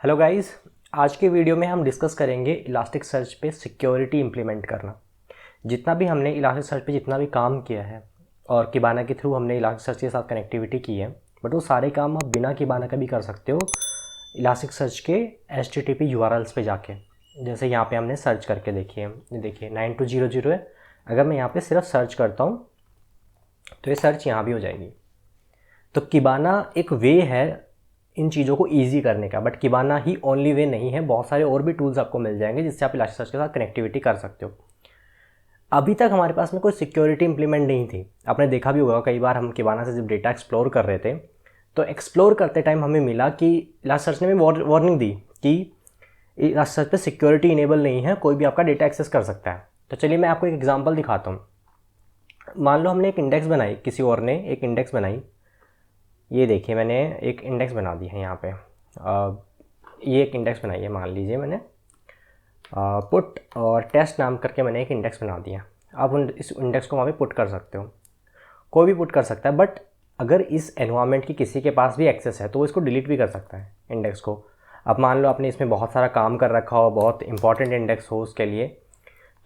Hello guys, आज के video में हम डिस्कस करेंगे इलास्टिक सर्च पे सिक्योरिटी इंप्लीमेंट करना। जितना भी हमने इलास्टिक सर्च पे जितना भी काम किया है और किबाना के थ्रू हमने इलास्टिक सर्च के साथ कनेक्टिविटी की है, बट वो सारे काम आप बिना किबाना का भी कर सकते हो इलास्टिक सर्च के HTTP URLs पे जाके। जैसे यहाँ पे हमने सर्च करके देखिए, ये देखिए 9200 है। अगर मैं यहाँ पे सिर्फ सर्च करता हूँ तो ये सर्च यहाँ भी हो जाएगी। तो किबाना एक वे है इन चीज़ों को ईजी करने का, बट किबाना ही ओनली वे नहीं है। बहुत सारे और भी टूल्स आपको मिल जाएंगे जिससे आप इलास्टिक सर्च के साथ कनेक्टिविटी कर सकते हो। अभी तक हमारे पास में कोई सिक्योरिटी इंप्लीमेंट नहीं थी। आपने देखा भी होगा कई बार हम किबाना से जब डेटा एक्सप्लोर कर रहे थे तो एक्सप्लोर करते टाइम हमें मिला कि इलास्टिक सर्च ने हमें वार्निंग दी कि इलास्टिक सर्च पे सिक्योरिटी इनेबल नहीं है, कोई भी आपका डेटा एक्सेस कर सकता है। तो चलिए मैं आपको एक एग्जाम्पल दिखाता हूँ। मान लो हमने एक इंडेक्स बनाई, किसी और ने एक इंडेक्स बनाई। ये देखिए मैंने एक इंडेक्स बना दी है यहाँ पे। ये एक इंडेक्स बनाई है, मान लीजिए मैंने पुट और टेस्ट नाम करके मैंने एक इंडेक्स बना दिया। आप इस इंडेक्स को वहाँ पे पुट कर सकते हो, कोई भी पुट कर सकता है। बट अगर इस एनवायरनमेंट की किसी के पास भी एक्सेस है तो वो इसको डिलीट भी कर सकता है इंडेक्स को। अब मान लो आपने इसमें बहुत सारा काम कर रखा हो, बहुत इंपॉर्टेंट इंडेक्स हो उसके लिए,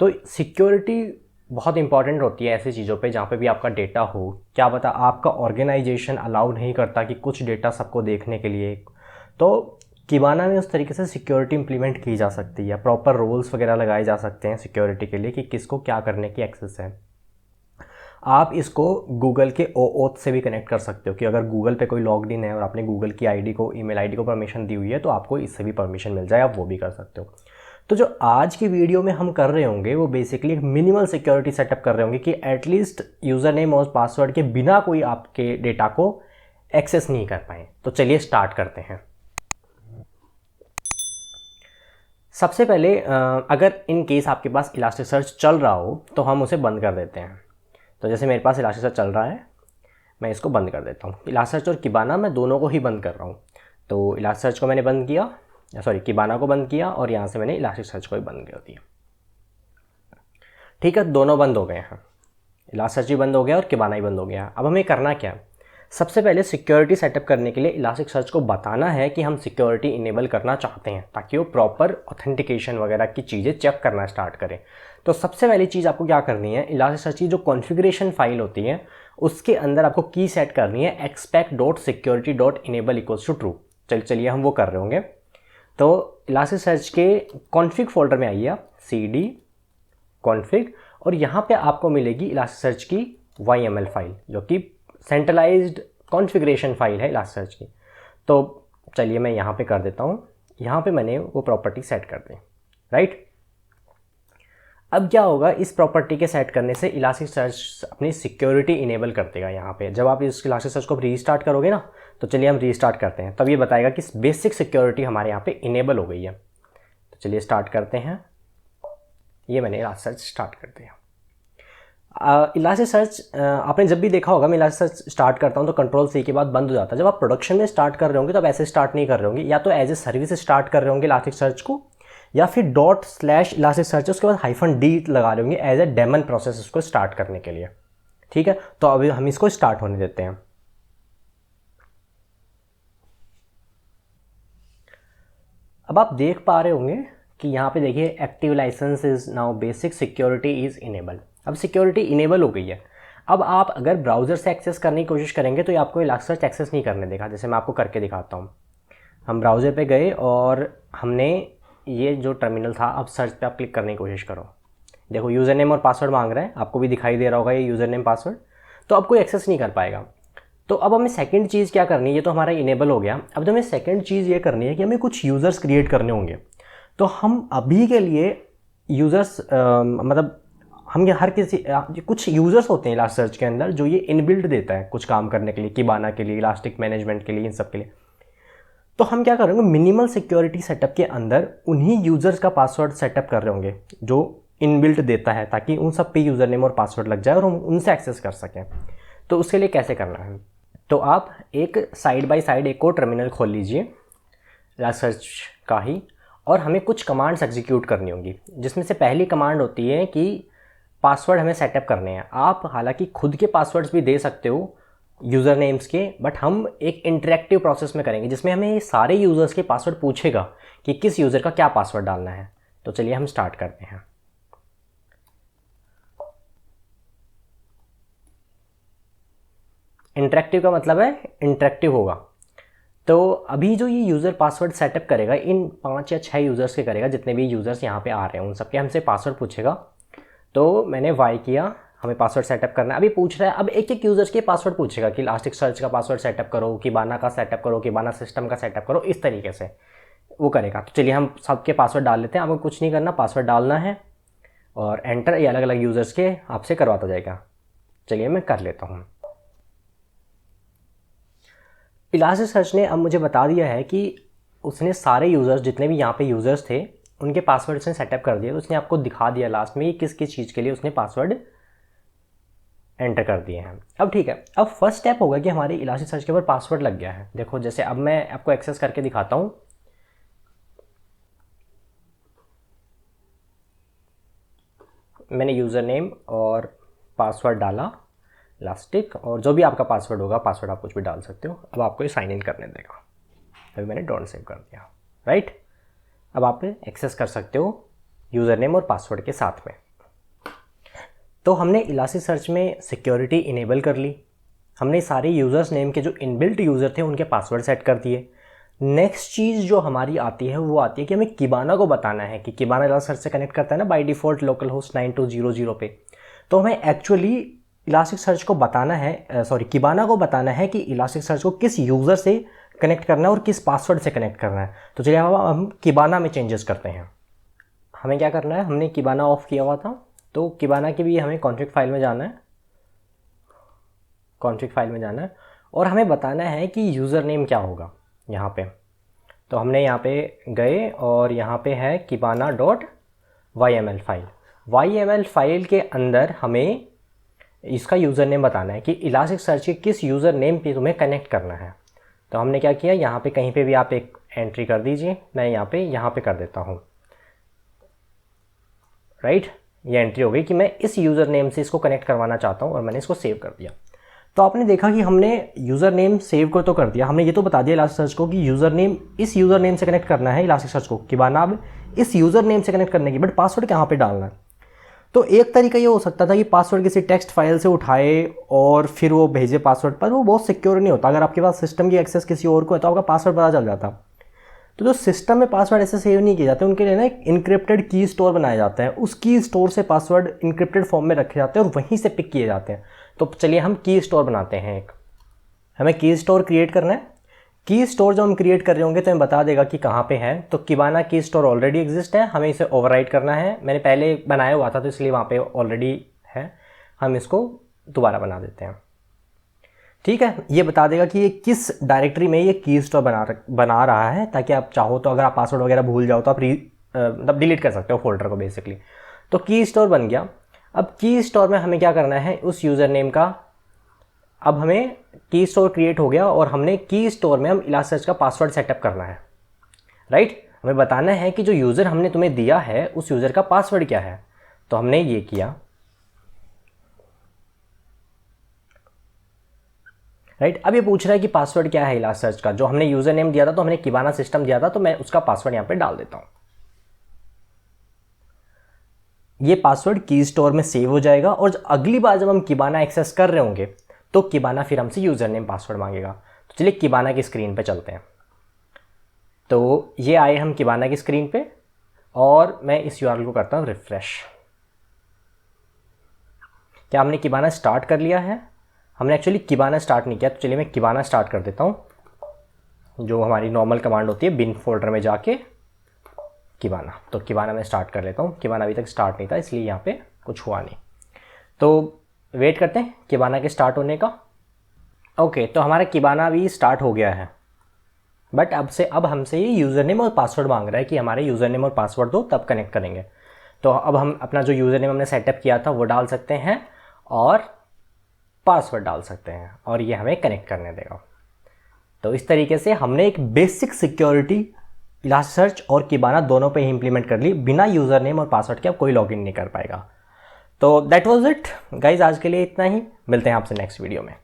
तो सिक्योरिटी बहुत इंपॉर्टेंट होती है ऐसी चीज़ों पे जहाँ पे भी आपका डेटा हो। क्या पता आपका ऑर्गेनाइजेशन अलाउ नहीं करता कि कुछ डेटा सबको देखने के लिए, तो किबाना में उस तरीके से सिक्योरिटी इंप्लीमेंट की जा सकती है। प्रॉपर रूल्स वगैरह लगाए जा सकते हैं सिक्योरिटी के लिए कि किसको क्या करने की एक्सेस है। आप इसको गूगल के OAuth से भी कनेक्ट कर सकते हो कि अगर गूगल पे कोई लॉग्ड इन है और आपने गूगल की आईडी को, ईमेल आईडी को परमिशन दी हुई है तो आपको इससे भी परमिशन मिल जाए, आप वो भी कर सकते हो। तो जो आज की वीडियो में हम कर रहे होंगे वो बेसिकली एक मिनिमल सिक्योरिटी सेटअप कर रहे होंगे कि एटलीस्ट यूज़र नेम और पासवर्ड के बिना कोई आपके डेटा को एक्सेस नहीं कर पाए। तो चलिए स्टार्ट करते हैं। सबसे पहले अगर इन केस आपके पास इलास्टिक सर्च चल रहा हो तो हम उसे बंद कर देते हैं। तो जैसे मेरे पास इलास्टिक सर्च चल रहा है, मैं इसको बंद कर देता हूँ। इलास्टिक सर्च और किबाना मैं दोनों को ही बंद कर रहा हूँ। तो इलास्टिक सर्च को मैंने बंद किया, सॉरी किबाना को बंद किया, और यहाँ से मैंने इलास्टिक सर्च को भी बंद कर दिया। ठीक है, दोनों बंद हो गए हैं। इलास्टिक सर्च भी बंद हो गया और किबाना ही बंद हो गया। अब हमें करना क्या है? सबसे पहले सिक्योरिटी सेटअप करने के लिए इलास्टिक सर्च को बताना है कि हम सिक्योरिटी इनेबल करना चाहते हैं ताकि वो प्रॉपर ऑथेंटिकेशन वगैरह की चीज़ें चेक करना स्टार्ट करें। तो सबसे पहली चीज़ आपको क्या करनी है, इलास्टिक सर्च की जो कॉन्फ़िगरेशन फाइल होती है उसके अंदर आपको की सेट करनी है expect.security.enable = true। चलिए हम वो कर रहे होंगे। तो इलास्टिक सर्च के कॉन्फ़िग फोल्डर में आइए आप, cd config, और यहाँ पे आपको मिलेगी इलास्टिक सर्च की YML फाइल जो कि सेंट्रलाइज्ड कॉन्फ़िगरेशन फाइल है इलास्टिक सर्च की। तो चलिए मैं यहाँ पे कर देता हूँ, यहाँ पे मैंने वो प्रॉपर्टी सेट कर दी, राइट। अब क्या होगा, इस प्रॉपर्टी के सेट करने से इलास्टिक सर्च अपनी सिक्योरिटी इनेबल कर देगा। यहाँ पे जब आप इस इलास्टिक सर्च को रीस्टार्ट करोगे ना, तो चलिए हम रीस्टार्ट करते हैं, तब ये बताएगा कि बेसिक सिक्योरिटी हमारे यहाँ पे इनेबल हो गई है। तो चलिए स्टार्ट करते हैं। ये मैंने इलास्टिक सर्च स्टार्ट कर दिया। इलास्टिक सर्च आपने जब भी देखा होगा, मैं इलास्टिक सर्च स्टार्ट करता हूँ तो Ctrl+C के बाद बंद हो जाता है। जब आप प्रोडक्शन में स्टार्ट कर रहे होंगे तो आप ऐसे स्टार्ट नहीं कर रहे होंगे, या तो एज ए सर्विस स्टार्ट कर रहे होंगे इलास्टिक सर्च को, या फिर ./इलास्टिक सर्च उसके बाद -d लगा रहे होंगे एज ए डेमन प्रोसेस उसको स्टार्ट करने के लिए। ठीक है, तो अभी हम इसको स्टार्ट होने देते हैं। अब आप देख पा रहे होंगे कि यहाँ पे देखिए active licence is now basic security is enable. अब सिक्योरिटी इनेबल हो गई है। अब आप अगर ब्राउज़र से एक्सेस करने की कोशिश करेंगे तो ये आपको इलास्टिक सर्च एक्सेस नहीं करने देगा। जैसे मैं आपको करके दिखाता हूँ। हम ब्राउज़र पे गए और हमने ये जो टर्मिनल था, अब सर्च पे आप क्लिक करने की कोशिश करो। देखो यूज़र नेम और पासवर्ड मांग रहा है, आपको भी दिखाई दे रहा होगा ये यूज़र नेम पासवर्ड। तो अब कोई एक्सेस नहीं कर पाएगा। तो अब हमें सेकंड चीज़ क्या करनी है, ये तो हमारा इनेबल हो गया। अब हमें सेकंड चीज़ ये करनी है कि हमें कुछ यूज़र्स क्रिएट करने होंगे। तो हम अभी के लिए यूज़र्स मतलब हम ये हर किसी कुछ यूज़र्स होते हैं इलास्टिक सर्च के अंदर जो ये इनबिल्ट देता है कुछ काम करने के लिए, किबाना के लिए, इलास्टिक मैनेजमेंट के लिए, इन सब के लिए। तो हम क्या करेंगे, मिनिमल सिक्योरिटी सेटअप के अंदर उन्हीं यूज़र्स का पासवर्ड सेटअप कर रहे होंगे जो इनबिल्ट देता है, ताकि उन सब पे यूज़र नेम और पासवर्ड लग जाए और हम उनसे एक्सेस कर सकें। तो उसके लिए कैसे करना है, तो आप एक साइड बाय साइड एक और टर्मिनल खोल लीजिए इलास्टिक सर्च का ही, और हमें कुछ कमांड्स एग्जीक्यूट करनी होंगी, जिसमें से पहली कमांड होती है कि पासवर्ड हमें सेटअप करने हैं। आप हालांकि खुद के पासवर्ड्स भी दे सकते हो, यूज़र नेम्स के, बट हम एक इंटरेक्टिव प्रोसेस में करेंगे जिसमें हमें सारे यूज़र्स के पासवर्ड पूछेगा कि किस यूज़र का क्या पासवर्ड डालना है। तो चलिए हम स्टार्ट करते हैं। इंटरेक्टिव का मतलब है इंटरेक्टिव होगा। तो अभी जो ये यूज़र पासवर्ड सेटअप करेगा इन 5 या 6 यूज़र्स के करेगा, जितने भी यूज़र्स यहाँ पे आ रहे हैं उन सबके हमसे पासवर्ड पूछेगा। तो मैंने वाई किया, हमें पासवर्ड सेटअप करना है। अभी पूछ रहा है, अब एक एक यूज़र्स के पासवर्ड पूछेगा कि इलास्टिक सर्च का पासवर्ड सेटअप करो, किबाना का सेटअप करो, किबाना सिस्टम का सेटअप करो, इस तरीके से वो करेगा। तो चलिए हम सबके पासवर्ड डाल लेते हैं। आपको कुछ नहीं करना, पासवर्ड डालना है और एंटर, ये अलग अलग यूज़र्स के आपसे करवाता जाएगा। चलिए मैं कर लेता हूँ। इलास्टिक सर्च ने अब मुझे बता दिया है कि उसने सारे यूज़र्स, जितने भी यहाँ पे यूज़र्स थे, उनके पासवर्ड उसने सेटअप कर दिया। तो उसने आपको दिखा दिया लास्ट में किस किस चीज़ के लिए उसने पासवर्ड एंटर कर दिए हैं। अब ठीक है, अब फर्स्ट स्टेप होगा कि हमारे इलास्टिक सर्च के ऊपर पासवर्ड लग गया है। देखो जैसे अब मैं आपको एक्सेस करके दिखाता हूँ। मैंने यूज़र नेम और पासवर्ड डाला इलास्टिक, और जो भी आपका पासवर्ड होगा, पासवर्ड आप कुछ भी डाल सकते हो। अब आपको ये साइन इन करने देगा। अभी मैंने डोंट सेव कर दिया, राइट। अब आप एक्सेस कर सकते हो यूज़र नेम और पासवर्ड के साथ में। तो हमने इलास्टिक सर्च में सिक्योरिटी इनेबल कर ली। हमने सारे यूज़र्स नेम के जो इनबिल्ट यूज़र थे उनके पासवर्ड सेट कर दिए। नेक्स्ट चीज़ जो हमारी आती है वो आती है कि हमें किबाना को बताना है कि किबाना इलास्टिक सर्च से कनेक्ट करता है ना बाय डिफ़ॉल्ट लोकल होस्ट 9200 पे। तो हमें एक्चुअली इलास्टिक सर्च को बताना है, किबाना को बताना है कि इलास्टिक सर्च को किस यूज़र से कनेक्ट करना है और किस पासवर्ड से कनेक्ट करना है। तो चलिए हम किबाना में चेंजेस करते हैं। हमें क्या करना है, हमने किबाना ऑफ किया हुआ था, तो किबाना के भी हमें कॉन्फ़िग फाइल में जाना है, कॉन्फ़िग फाइल में जाना है और हमें बताना है कि यूज़र नेम क्या होगा यहाँ पे। तो हमने यहाँ पे गए और यहाँ पे है kibana.yml फाइल। YML फाइल के अंदर हमें इसका यूज़र नेम बताना है कि इलास्टिक सर्च के किस यूज़र नेम पे तुम्हें कनेक्ट करना है। तो हमने क्या किया, यहाँ पे कहीं पे भी आप एक एंट्री कर दीजिए। मैं यहाँ पे कर देता हूँ, राइट। ये एंट्री हो गई कि मैं इस यूज़र नेम से इसको कनेक्ट करवाना चाहता हूँ और मैंने इसको सेव कर दिया। तो आपने देखा कि हमने यूज़र नेम सेव को तो कर दिया, हमने ये तो बता दिया इलास्टिक सर्च को कि यूज़र नेम इस यूज़र नेम से कनेक्ट करना है इलास्टिक सर्च को, किबाना अब इस यूज़र नेम से कनेक्ट करने की, बट पासवर्ड कहाँ पे डालना है। तो एक तरीका ये हो सकता था कि पासवर्ड किसी टेक्स्ट फाइल से उठाए और फिर वो भेजे पासवर्ड पर, वो बहुत सिक्योर नहीं होता। अगर आपके पास सिस्टम की एक्सेस किसी और को है तो आपका पासवर्ड पता चल जाता। तो जो सिस्टम में पासवर्ड ऐसे सेव नहीं किए जाते, उनके लिए ना एक इनक्रिप्टेड की स्टोर बनाए जाते हैं। उस की स्टोर से पासवर्ड इनक्रिप्टेड फॉर्म में रखे जाते हैं और वहीं से पिक किए जाते हैं। तो चलिए हम की स्टोर बनाते हैं एक। हमें की स्टोर क्रिएट करना है। की स्टोर जब हम क्रिएट कर रहे होंगे तो हमें बता देगा कि कहाँ पे है। तो किबाना की स्टोर ऑलरेडी एग्जिस्ट है, हमें इसे ओवरराइट करना है। मैंने पहले बनाया हुआ था तो इसलिए वहाँ पे ऑलरेडी है, हम इसको दोबारा बना देते हैं। ठीक है, ये बता देगा कि ये किस डायरेक्टरी में ये की स्टोर बना रहा है, ताकि आप चाहो तो अगर आप पासवर्ड वगैरह भूल जाओ तो आप मतलब डिलीट कर सकते हो फोल्डर को बेसिकली। तो की स्टोर बन गया। अब की स्टोर में हमें क्या करना है, उस यूज़र नेम का, अब हमें की स्टोर क्रिएट हो गया और हमने की स्टोर में हम इलास्टिक सर्च का पासवर्ड सेटअप करना है, राइट। हमें बताना है कि जो यूज़र हमने तुम्हें दिया है उस यूज़र का पासवर्ड क्या है। तो हमने ये किया, राइट। अब ये पूछ रहा है कि पासवर्ड क्या है इलास्टिक सर्च का। जो हमने यूज़र नेम दिया था, तो हमने किबाना सिस्टम दिया था, तो मैं उसका पासवर्ड यहाँ पे डाल देता हूँ। ये पासवर्ड की स्टोर में सेव हो जाएगा और अगली बार जब हम किबाना एक्सेस कर रहे होंगे तो किबाना फिर हमसे यूज़र नेम पासवर्ड मांगेगा। तो चलिए किबाना की स्क्रीन पे चलते हैं। तो ये आए हम किबाना की स्क्रीन पे और मैं इस यूआरएल को करता हूँ रिफ्रेश। क्या हमने किबाना स्टार्ट कर लिया है? हमने एक्चुअली किबाना स्टार्ट नहीं किया, तो चलिए मैं किबाना स्टार्ट कर देता हूँ। जो हमारी नॉर्मल कमांड होती है, बिन फोल्डर में जाके किबाना, तो किबाना में स्टार्ट कर लेता हूँ। किबाना अभी तक स्टार्ट नहीं था इसलिए यहाँ पे कुछ हुआ नहीं, तो वेट करते हैं किबाना के स्टार्ट होने का। ओके, तो हमारा किबाना भी स्टार्ट हो गया है, बट अब हमसे ये यूज़र नेम और पासवर्ड मांग रहा है कि हमारे यूज़र नेम और पासवर्ड दो, तब कनेक्ट करेंगे। तो अब हम अपना जो यूज़र नेम हमने सेटअप किया था वो डाल सकते हैं और पासवर्ड डाल सकते हैं और ये हमें कनेक्ट करने देगा। तो इस तरीके से हमने एक बेसिक सिक्योरिटी इलास्टिक सर्च और किबाना दोनों पे ही इंप्लीमेंट कर ली। बिना यूज़र नेम और पासवर्ड के अब कोई लॉगिन नहीं कर पाएगा। तो दैट वाज इट गाइज, आज के लिए इतना ही। मिलते हैं आपसे नेक्स्ट वीडियो में।